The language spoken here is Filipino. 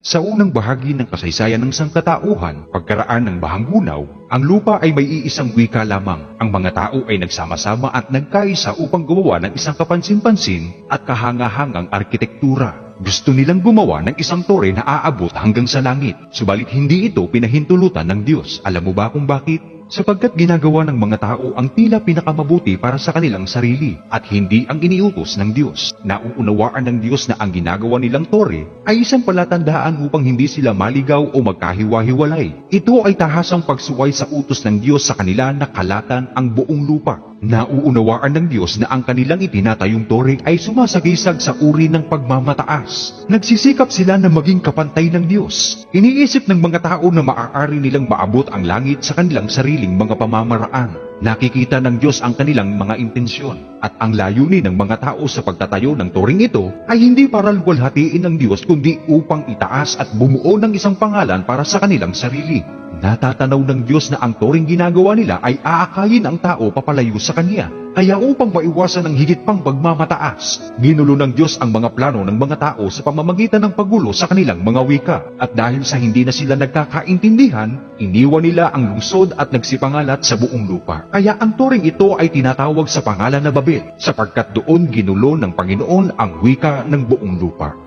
Sa unang bahagi ng kasaysayan ng sangkatauhan, pagkaraan ng bahang gunaw, ang lupa ay may iisang wika lamang. Ang mga tao ay nagsama-sama at nagkaisa upang gumawa ng isang kapansin-pansin at kahanga-hangang arkitektura. Gusto nilang gumawa ng isang tore na aabot hanggang sa langit, subalit hindi ito pinahintulutan ng Diyos. Alam mo ba kung bakit? Sapagkat ginagawa ng mga tao ang tila pinakamabuti para sa kanilang sarili at hindi ang iniutos ng Diyos. Nauunawaan ng Diyos na ang ginagawa nilang tore ay isang palatandaan upang hindi sila maligaw o magkahiwa-hiwalay. Ito ay tahasang pagsuway sa utos ng Diyos sa kanila na kalatan ang buong lupa. Nauunawaan ng Diyos na ang kanilang itinatayong tore ay sumasagisag sa uri ng pagmamataas. Nagsisikap sila na maging kapantay ng Diyos. Iniisip ng mga tao na maaari nilang maabot ang langit sa kanilang sariling mga pamamaraan. Nakikita ng Diyos ang kanilang mga intensyon at ang layunin ng mga tao sa pagtatayo ng turing ito ay hindi para luwalhatiin ng Diyos kundi upang itaas at bumuo ng isang pangalan para sa kanilang sarili. Natatanaw ng Diyos na ang turing ginagawa nila ay aakayin ang tao papalayo sa Kanya. Kaya upang maiwasan ang higit pang pagmamataas, ginulo ng Diyos ang mga plano ng mga tao sa pamamagitan ng paggulo sa kanilang mga wika. At dahil sa hindi na sila nagkakaintindihan, iniwan nila ang lungsod at nagsipangalat sa buong lupa. Kaya ang turing ito ay tinatawag sa pangalan na Babel, sapagkat doon ginulo ng Panginoon ang wika ng buong lupa.